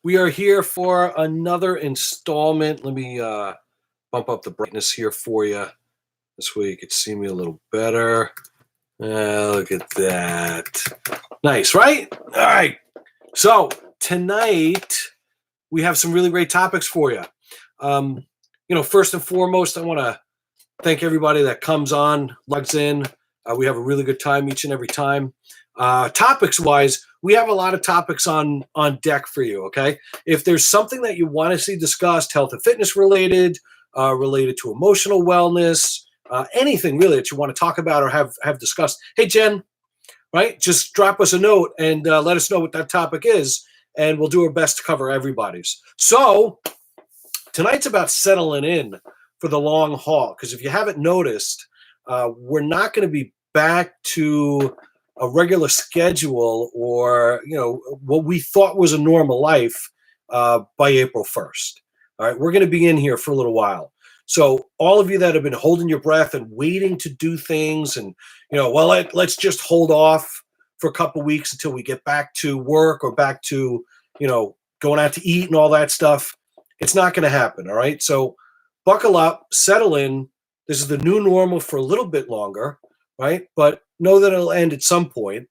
We are here for another installment. Let me bump up the brightness here for you. This way you can see me a little better. Look at that. Nice, right? All right. So tonight we have some really great topics for you. Um, First and foremost, I want to thank everybody that comes on, logs in. We have a really good time each and every time. Topics wise, we have a lot of topics on deck for you. Okay, if there's something that you want to see discussed, health and fitness related, related to emotional wellness, anything really that you want to talk about or have discussed. Hey Jen, right? Just drop us a note and let us know what that topic is, and we'll do our best to cover everybody's. So tonight's about settling in for the long haul, because if you haven't noticed, we're not going to be back to a regular schedule or what we thought was a normal life by April 1st. All right, we're going to be in here for a little while. So all of you that have been holding your breath and waiting to do things, and let's just hold off for a couple weeks until we get back to work or back to going out to eat and all that stuff. It's not going to happen. All right, so buckle up, settle in. This is the new normal for a little bit longer, right? But know that it'll end at some point.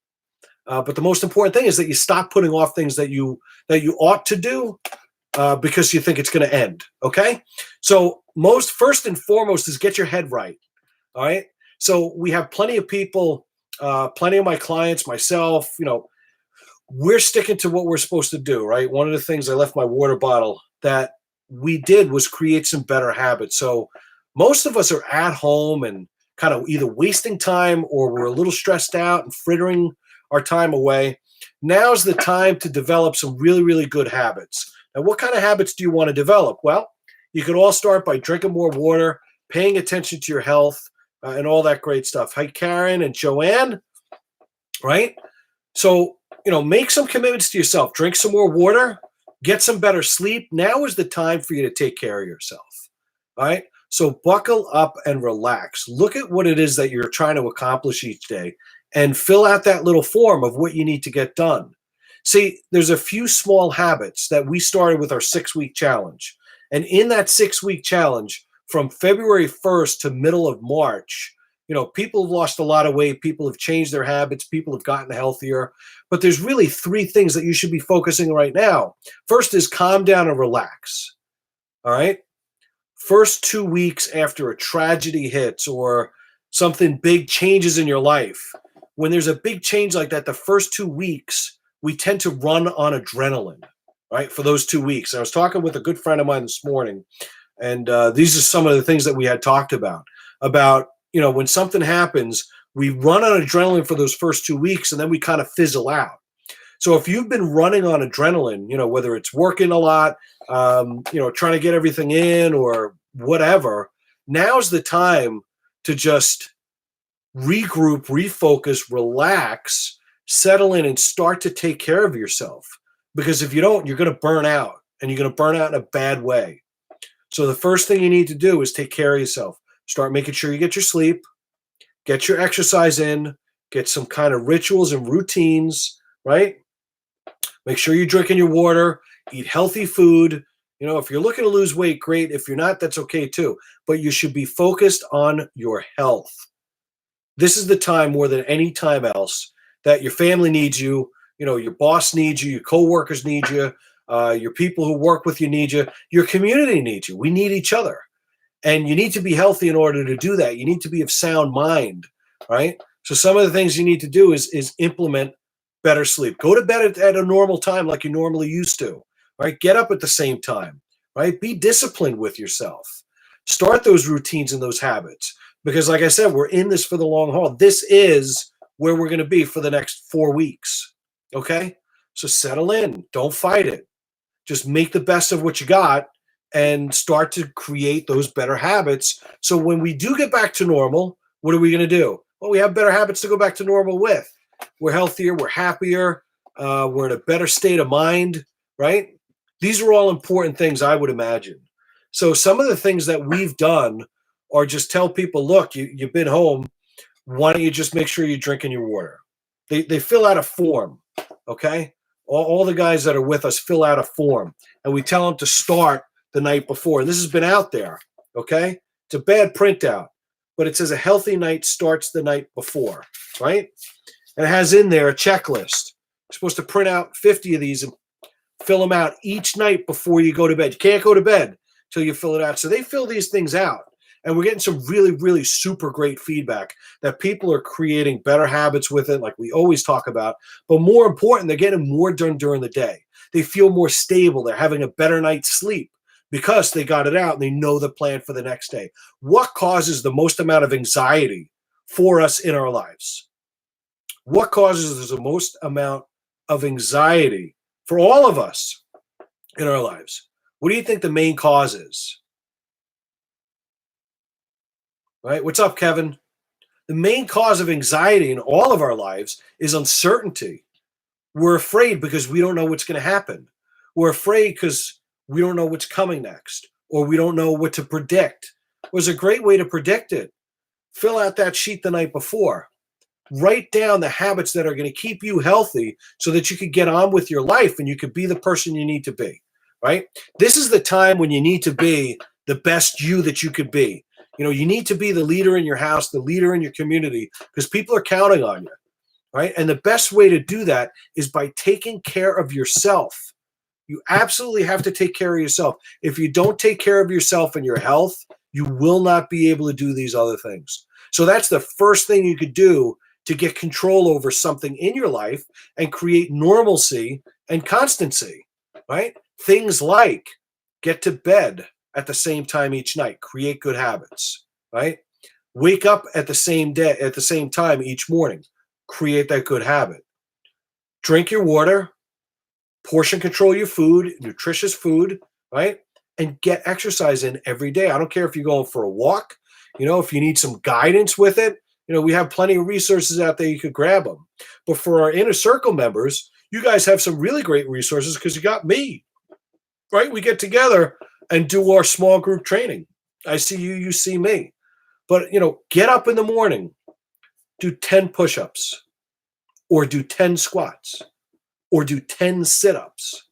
But the most important thing is that you stop putting off things that you ought to do because you think it's going to end. Okay. So first and foremost is get your head right. All right. So we have plenty of people, plenty of my clients, myself, we're sticking to what we're supposed to do, right? One of the things I left my water bottle that we did was create some better habits. So most of us are at home and kind of either wasting time or we're a little stressed out and frittering our time away. Now's the time to develop some really, really good habits. Now, what kind of habits do you want to develop? Well, you could all start by drinking more water, paying attention to your health, and all that great stuff. Hi, Karen and Joanne, right? So, make some commitments to yourself. Drink some more water, get some better sleep. Now is the time for you to take care of yourself. All right. So buckle up and relax. Look at what it is that you're trying to accomplish each day and fill out that little form of what you need to get done. See, there's a few small habits that we started with our 6-week challenge. And in that 6-week challenge, from February 1st to middle of March, people have lost a lot of weight. People have changed their habits. People have gotten healthier. But there's really 3 things that you should be focusing right now. First is calm down and relax. All right. First 2 weeks after a tragedy hits or something big changes in your life, when there's a big change like that, the first 2 weeks, we tend to run on adrenaline, right? For those 2 weeks. I was talking with a good friend of mine this morning, and these are some of the things that we had talked about, when something happens, we run on adrenaline for those first 2 weeks, and then we kind of fizzle out. So if you've been running on adrenaline, whether it's working a lot, trying to get everything in or whatever, now's the time to just regroup, refocus, relax, settle in, and start to take care of yourself. Because if you don't, you're going to burn out, and you're going to burn out in a bad way. So the first thing you need to do is take care of yourself. Start making sure you get your sleep, get your exercise in, get some kind of rituals and routines, right? Make sure you're drinking your water, eat healthy food. If you're looking to lose weight, great. If you're not, that's okay too. But you should be focused on your health. This is the time more than any time else that your family needs you, your boss needs you, your coworkers need you, your people who work with you need you, your community needs you. We need each other. And you need to be healthy in order to do that. You need to be of sound mind, right? So some of the things you need to do is implement better sleep. Go to bed at a normal time like you normally used to, right? Get up at the same time, right? Be disciplined with yourself. Start those routines and those habits. Because like I said, we're in this for the long haul. This is where we're going to be for the next 4 weeks, okay? So settle in. Don't fight it. Just make the best of what you got and start to create those better habits. So when we do get back to normal, what are we going to do? Well, we have better habits to go back to normal with. We're healthier, we're happier, we're in a better state of mind, right? These are all important things, I would imagine. So some of the things that we've done are just tell people, look, you've been home. Why don't you just make sure you're drinking your water? They fill out a form, okay? all the guys that are with us fill out a form, and we tell them to start the night before. And this has been out there, okay? It's a bad printout, but it says a healthy night starts the night before, right? And it has in there a checklist. You're supposed to print out 50 of these and fill them out each night before you go to bed. You can't go to bed till you fill it out. So they fill these things out. And we're getting some really, really super great feedback that people are creating better habits with it, like we always talk about. But more important, they're getting more done during the day. They feel more stable. They're having a better night's sleep because they got it out and they know the plan for the next day. What causes the most amount of anxiety for us in our lives? What causes the most amount of anxiety for all of us in our lives? What do you think the main cause is? Right? What's up, Kevin? The main cause of anxiety in all of our lives is uncertainty. We're afraid because we don't know what's going to happen. We're afraid because we don't know what's coming next, or we don't know what to predict. There's a great way to predict it. Fill out that sheet the night before. Write down the habits that are going to keep you healthy so that you could get on with your life and you could be the person you need to be, right? This is the time when you need to be the best you that you could be. You know, you need to be the leader in your house, the leader in your community, because people are counting on you, right? And the best way to do that is by taking care of yourself. You absolutely have to take care of yourself. If you don't take care of yourself and your health, you will not be able to do these other things. So that's the first thing you could do to get control over something in your life and create normalcy and constancy, right? Things like get to bed at the same time each night, create good habits, right? Wake up at the same time each morning, create that good habit. Drink your water, portion control your food, nutritious food, right? And get exercise in every day. I don't care if you're going for a walk, if you need some guidance with it, we have plenty of resources out there. You could grab them. But for our inner circle members, you guys have some really great resources because you got me, right? We get together and do our small group training. I see you, you see me. But, get up in the morning, do 10 push-ups or do 10 squats or do 10 sit-ups,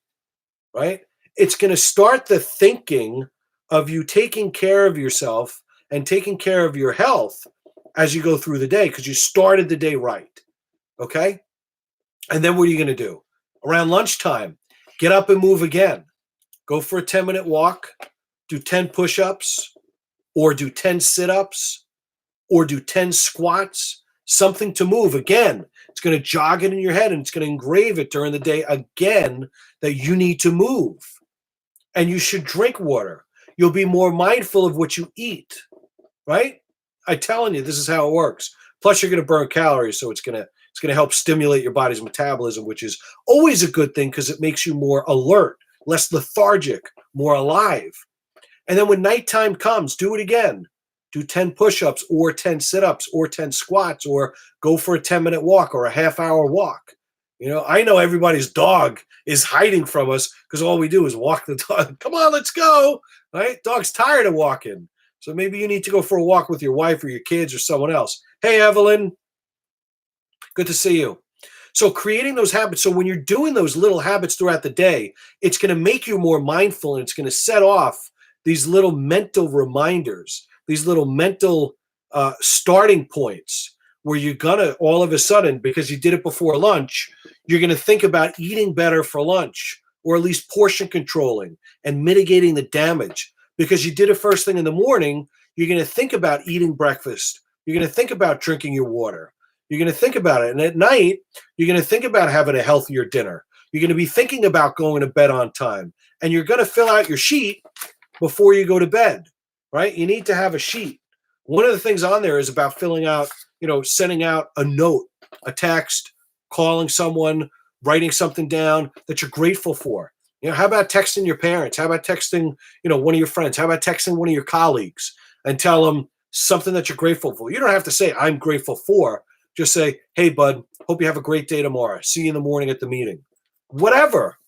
right? It's going to start the thinking of you taking care of yourself and taking care of your health as you go through the day because you started the day right, okay? And then what are you going to do? Around lunchtime, get up and move again. Go for a 10-minute walk, do 10 push-ups, or do 10 sit-ups, or do 10 squats, something to move. Again, it's going to jog it in your head and it's going to engrave it during the day again that you need to move. And you should drink water. You'll be more mindful of what you eat, right? I'm telling you, this is how it works. Plus, you're going to burn calories, so it's going to help stimulate your body's metabolism, which is always a good thing because it makes you more alert, less lethargic, more alive. And then when nighttime comes, do it again. Do 10 push-ups or 10 sit-ups or 10 squats or go for a 10-minute walk or a half-hour walk. I know everybody's dog is hiding from us because all we do is walk the dog. Come on, let's go, right? Dog's tired of walking. So maybe you need to go for a walk with your wife or your kids or someone else. Hey, Evelyn. Good to see you. So creating those habits. So when you're doing those little habits throughout the day, it's going to make you more mindful and it's going to set off these little mental reminders, these little mental starting points where you're going to all of a sudden, because you did it before lunch, you're going to think about eating better for lunch or at least portion controlling and mitigating the damage. Because you did it first thing in the morning, you're going to think about eating breakfast. You're going to think about drinking your water. You're going to think about it. And at night, you're going to think about having a healthier dinner. You're going to be thinking about going to bed on time. And you're going to fill out your sheet before you go to bed, right? You need to have a sheet. One of the things on there is about filling out, sending out a note, a text, calling someone, writing something down that you're grateful for. How about texting your parents? How about texting, one of your friends? How about texting one of your colleagues and tell them something that you're grateful for? You don't have to say, I'm grateful for. Just say, hey, bud, hope you have a great day tomorrow. See you in the morning at the meeting. Whatever.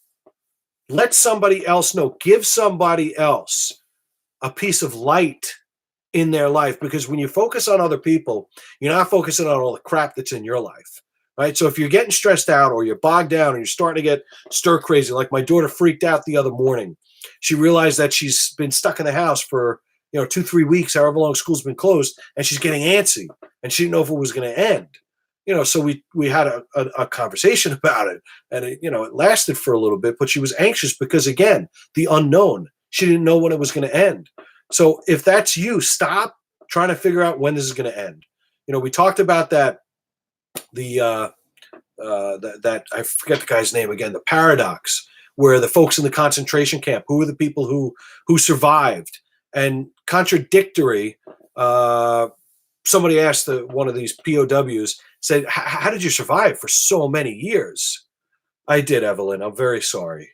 Let somebody else know. Give somebody else a piece of light in their life. Because when you focus on other people, you're not focusing on all the crap that's in your life. right? So if you're getting stressed out or you're bogged down and you're starting to get stir crazy, like my daughter freaked out the other morning. She realized that she's been stuck in the house for 2-3 weeks, however long school's been closed, and she's getting antsy, and she didn't know if it was going to end. So we had a conversation about it, and it lasted for a little bit, but she was anxious because, again, the unknown. She didn't know when it was going to end. So if that's you, stop trying to figure out when this is going to end. We talked about that, that I forget the guy's name again, the paradox, where the folks in the concentration camp, who were the people who survived, and contradictory. Somebody asked one of these POWs, said, how did you survive for so many years? I did, Evelyn. I'm very sorry.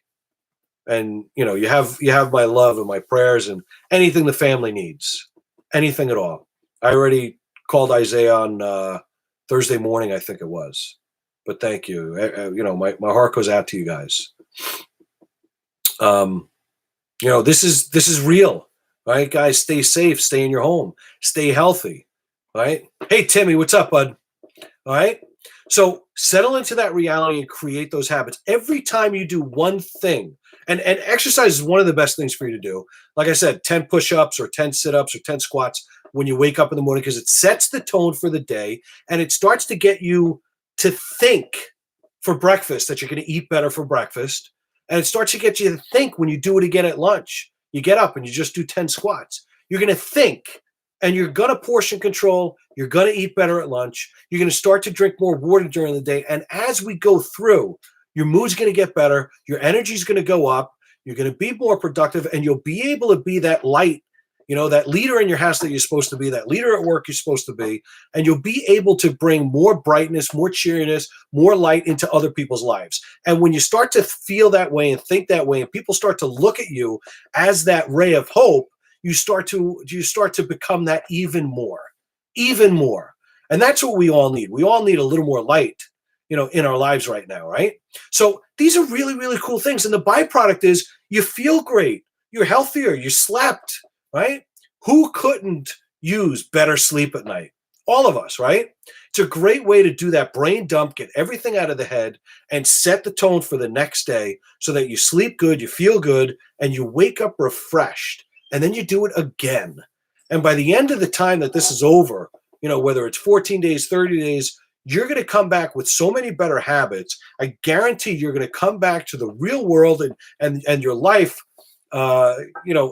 And you have my love and my prayers and anything the family needs, anything at all. I already called Isaiah on Thursday morning, I think it was. But thank you. My heart goes out to you guys. This is real, right, guys? Stay safe, stay in your home, stay healthy, right? Hey, Timmy, what's up, bud? All right. So settle into that reality and create those habits. Every time you do one thing, and exercise is one of the best things for you to do. Like I said, 10 push-ups or 10 sit-ups or 10 squats when you wake up in the morning, because it sets the tone for the day, and it starts to get you to think for breakfast that you're going to eat better for breakfast. And it starts to get you to think when you do it again at lunch. You get up and you just do 10 squats. You're going to think, and you're going to portion control. You're going to eat better at lunch. You're going to start to drink more water during the day. And as we go through, your mood's going to get better. Your energy's going to go up. You're going to be more productive, and you'll be able to be that light, that leader in your house that you're supposed to be, that leader at work you're supposed to be. And you'll be able to bring more brightness, more cheeriness, more light into other people's lives. And when you start to feel that way and think that way, and people start to look at you as that ray of hope, you start to become that even more. And that's what we all need. We all need a little more light, in our lives right now, right? So these are really, really cool things. And the byproduct is you feel great. You're healthier. You slept, right? Who couldn't use better sleep at night? All of us, right? It's a great way to do that brain dump, get everything out of the head, and set the tone for the next day so that you sleep good, you feel good, and you wake up refreshed. And then you do it again. And by the end of the time that this is over, whether it's 14 days, 30 days, you're going to come back with so many better habits. I guarantee you're going to come back to the real world and your life, a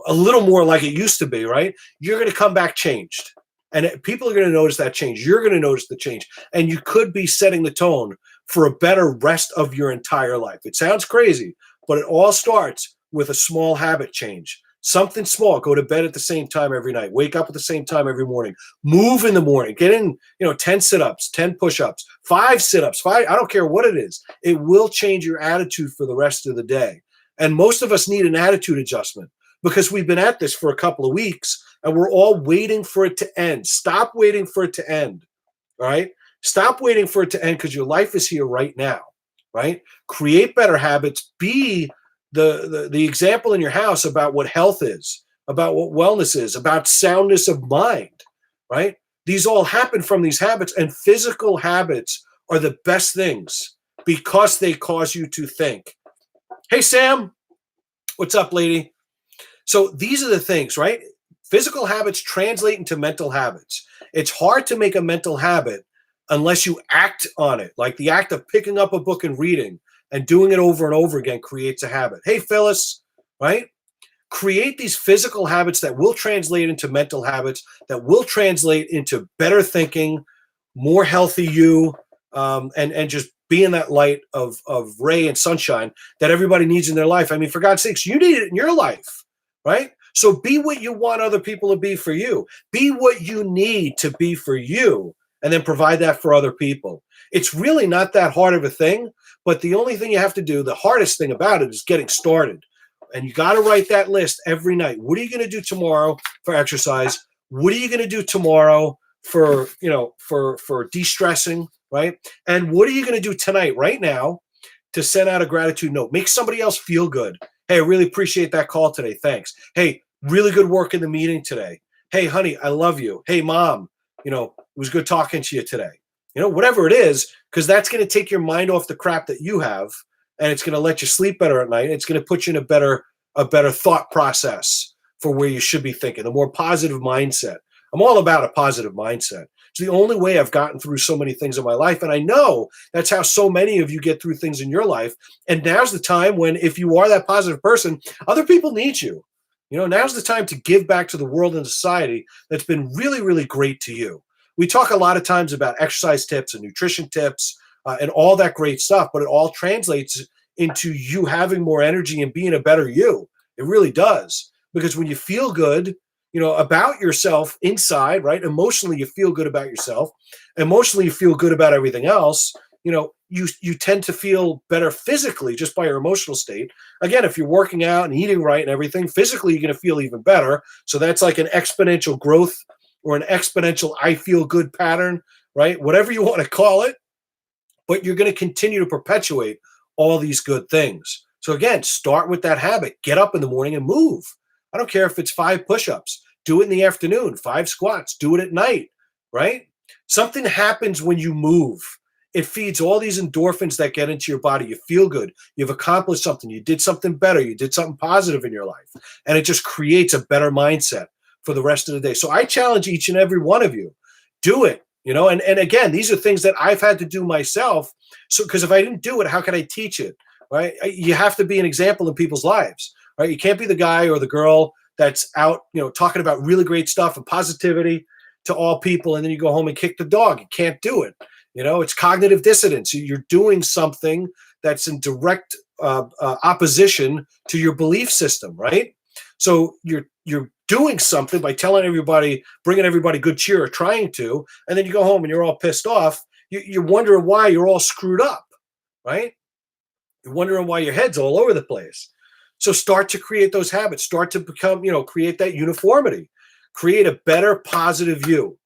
little more like it used to be, right? You're going to come back changed. And people are going to notice that change. You're going to notice the change. And you could be setting the tone for a better rest of your entire life. It sounds crazy, but it all starts with a small habit change. Something small. Go to bed at the same time every night. Wake up at the same time every morning. Move in the morning. Get in, 10 sit-ups, 10 push-ups, 5 sit-ups, 5. I don't care what it is. It will change your attitude for the rest of the day. And most of us need an attitude adjustment because we've been at this for a couple of weeks and we're all waiting for it to end. Stop waiting for it to end. All right? Stop waiting for it to end because your life is here right now. Right? Create better habits. Be the example in your house about what health is, about what wellness is, about soundness of mind, right? These all happen from these habits, and physical habits are the best things because they cause you to think. Hey, Sam, what's up, lady? So these are the things, right? Physical habits translate into mental habits. It's hard to make a mental habit unless you act on it, like the act of picking up a book and reading. And doing it over and over again creates a habit. Hey, Phyllis, right? Create these physical habits that will translate into mental habits, that will translate into better thinking, more healthy you, and just being that light of ray and sunshine that everybody needs in their life. I mean, for God's sakes, you need it in your life, right? So be what you want other people to be for you. Be what you need to be for you, and then provide that for other people. It's really not that hard of a thing. But the only thing you have to do, the hardest thing about it is getting started. And you got to write that list every night. What are you going to do tomorrow for exercise? What are you going to do tomorrow for de-stressing, right? And what are you going to do tonight, right now, to send out a gratitude note? Make somebody else feel good. Hey, I really appreciate that call today. Thanks. Hey, really good work in the meeting today. Hey, honey, I love you. Hey, mom, it was good talking to you today. whatever it is, because that's going to take your mind off the crap that you have, and it's going to let you sleep better at night. It's going to put you in a better thought process for where you should be thinking, a more positive mindset. I'm all about a positive mindset. It's the only way I've gotten through so many things in my life. And I know that's how so many of you get through things in your life. And now's the time when, if you are that positive person, other people need you. Now's the time to give back to the world and society that's been really, really great to you. We talk a lot of times about exercise tips and nutrition tips and all that great stuff, but it all translates into you having more energy and being a better you. It really does. Because when you feel good, about yourself inside, right? Emotionally, you feel good about yourself. Emotionally, you feel good about everything else. You tend to feel better physically just by your emotional state. Again, if you're working out and eating right and everything, physically, you're going to feel even better. So that's like an exponential growth or an exponential I feel good pattern, right? Whatever you want to call it, but you're going to continue to perpetuate all these good things. So again, start with that habit. Get up in the morning and move. I don't care if it's 5 push-ups. Do it in the afternoon, 5 squats. Do it at night, right? Something happens when you move. It feeds all these endorphins that get into your body. You feel good. You've accomplished something. You did something better. You did something positive in your life. And it just creates a better mindset for the rest of the day. So I challenge each and every one of you. Do it. And again, these are things that I've had to do myself. So, because if I didn't do it, how could I teach it? Right? You have to be an example in people's lives. Right? You can't be the guy or the girl that's out, talking about really great stuff and positivity to all people, and then you go home and kick the dog. You can't do it. It's cognitive dissonance. You're doing something that's in direct opposition to your belief system, right? So you're doing something by telling everybody, bringing everybody good cheer, or trying to, and then you go home and you're all pissed off. You're wondering why you're all screwed up, right? You're wondering why your head's all over the place. So start to create those habits. Start to become, create that uniformity. Create a better, positive you.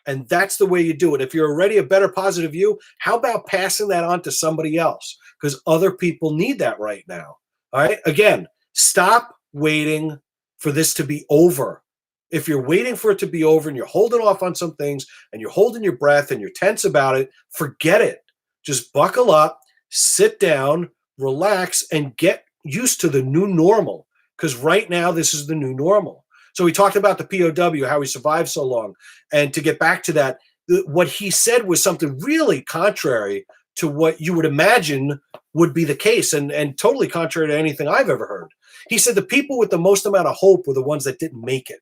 And that's the way you do it. If you're already a better, positive you, how about passing that on to somebody else? Because other people need that right now. All right. Again, stop waiting for this to be over. If you're waiting for it to be over and you're holding off on some things and you're holding your breath and you're tense about it, forget it. Just buckle up, sit down, relax, and get used to the new normal. Because right now, this is the new normal. So we talked about the POW, how he survived so long. And to get back to that, what he said was something really contrary to what you would imagine would be the case, and totally contrary to anything I've ever heard. He said the people with the most amount of hope were the ones that didn't make it,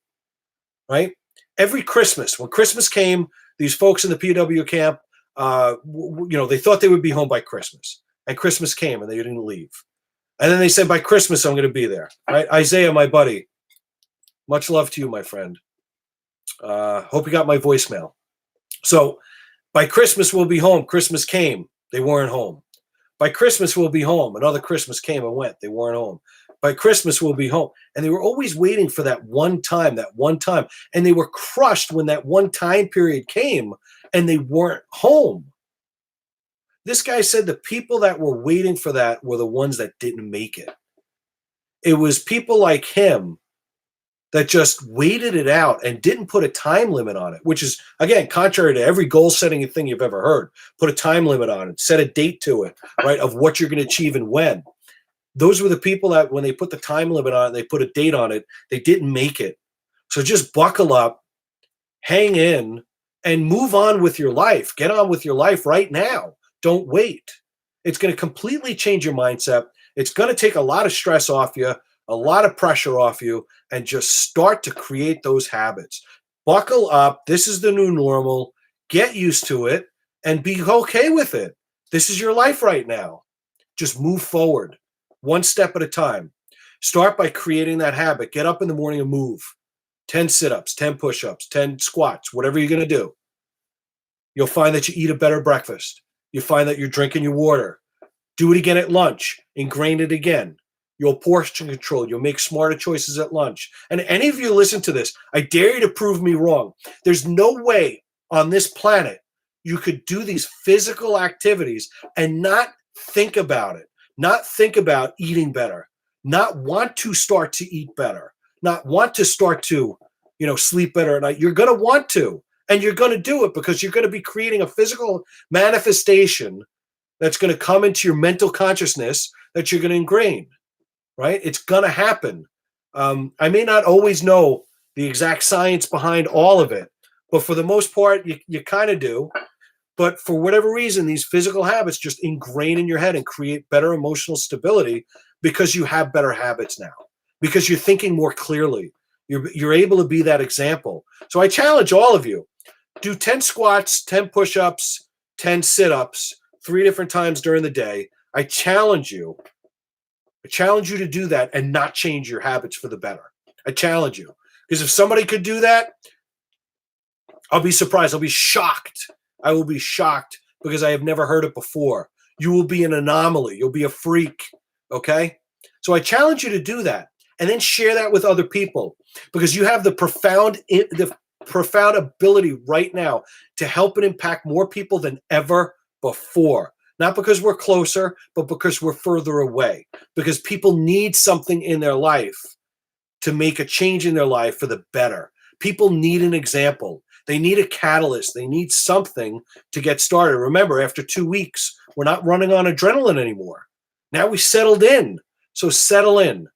right? Every Christmas, when Christmas came, these folks in the POW camp, they thought they would be home by Christmas. And Christmas came and they didn't leave. And then they said, by Christmas, I'm going to be there, right? Isaiah, my buddy, much love to you, my friend. Hope you got my voicemail. So by Christmas, we'll be home. Christmas came. They weren't home. By Christmas, we'll be home. Another Christmas came and went. They weren't home. By Christmas, we'll be home. And they were always waiting for that one time. And they were crushed when that one time period came and they weren't home. This guy said the people that were waiting for that were the ones that didn't make it. It was people like him that just waited it out and didn't put a time limit on it, which is, again, contrary to every goal-setting thing you've ever heard. Put a time limit on it. Set a date to it, right, of what you're going to achieve and when. Those were the people that when they put the time limit on it, they put a date on it, they didn't make it. So just buckle up, hang in, and move on with your life. Get on with your life right now. Don't wait. It's going to completely change your mindset. It's going to take a lot of stress off you, a lot of pressure off you, and just start to create those habits. Buckle up. This is the new normal. Get used to it and be okay with it. This is your life right now. Just move forward, one step at a time. Start by creating that habit. Get up in the morning and move. 10 sit-ups, 10 push-ups, 10 squats, whatever you're going to do. You'll find that you eat a better breakfast. You find that you're drinking your water. Do it again at lunch. Ingrain it again. You'll portion control. You'll make smarter choices at lunch. And any of you listen to this, I dare you to prove me wrong. There's no way on this planet you could do these physical activities and not think about it, not think about eating better, not want to start to eat better, not want to start to, sleep better at night. You're going to want to. And you're going to do it because you're going to be creating a physical manifestation that's going to come into your mental consciousness that you're going to ingrain, right? It's going to happen. I may not always know the exact science behind all of it, but for the most part, you kind of do. But for whatever reason, these physical habits just ingrain in your head and create better emotional stability because you have better habits now, because you're thinking more clearly. You're able to be that example. So I challenge all of you, do 10 squats, 10 push-ups, 10 sit-ups, 3 different times during the day. I challenge you to do that and not change your habits for the better. I challenge you. Because if somebody could do that, I'll be surprised. I'll be shocked. I will be shocked because I have never heard it before. You will be an anomaly. You'll be a freak. Okay? So I challenge you to do that and then share that with other people because you have the profound ability right now to help and impact more people than ever before. Not because we're closer, but because we're further away. Because people need something in their life to make a change in their life for the better. People need an example. They need a catalyst. They need something to get started. Remember, after 2 weeks, we're not running on adrenaline anymore. Now we settled in. So settle in.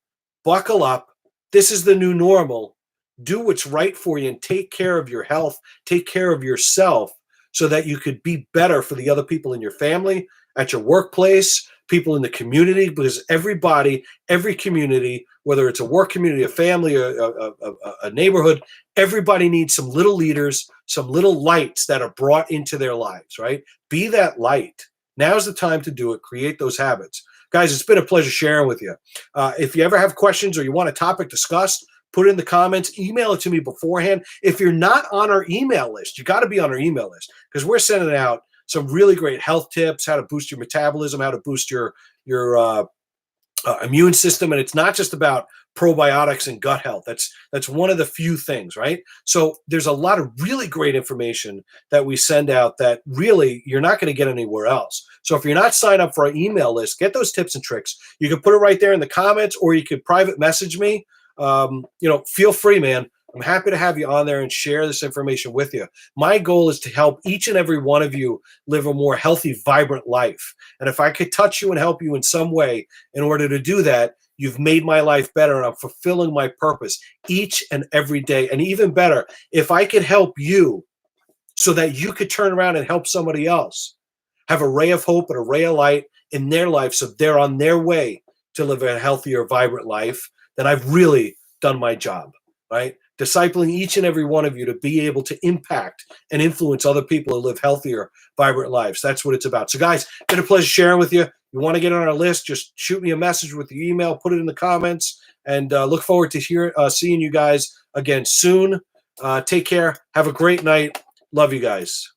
Buckle up. This is the new normal. Do what's right for you and take care of your health. Take care of yourself so that you could be better for the other people in your family, at your workplace, people in the community, because everybody, every community, whether it's a work community, a family, a neighborhood, everybody needs some little leaders, some little lights that are brought into their lives, right? Be that light. Now's the time to do it. Create those habits. Guys, it's been a pleasure sharing with you. If you ever have questions or you want a topic discussed, put it in the comments, email it to me beforehand. If you're not on our email list, you got to be on our email list because we're sending out some really great health tips, how to boost your metabolism, how to boost your immune system. And it's not just about probiotics and gut health. That's one of the few things, right? So there's a lot of really great information that we send out that really you're not going to get anywhere else. So if you're not signed up for our email list, get those tips and tricks. You can put it right there in the comments or you could private message me. Feel free, man. I'm happy to have you on there and share this information with you. My goal is to help each and every one of you live a more healthy, vibrant life. And if I could touch you and help you in some way in order to do that, you've made my life better and I'm fulfilling my purpose each and every day. And even better, if I could help you so that you could turn around and help somebody else, have a ray of hope and a ray of light in their life so they're on their way to live a healthier, vibrant life, then I've really done my job, right? Discipling each and every one of you to be able to impact and influence other people to live healthier, vibrant lives. That's what it's about. So guys, been a pleasure sharing with you. You want to get on our list, just shoot me a message with your email, put it in the comments, and look forward to seeing you guys again soon. Take care. Have a great night. Love you guys.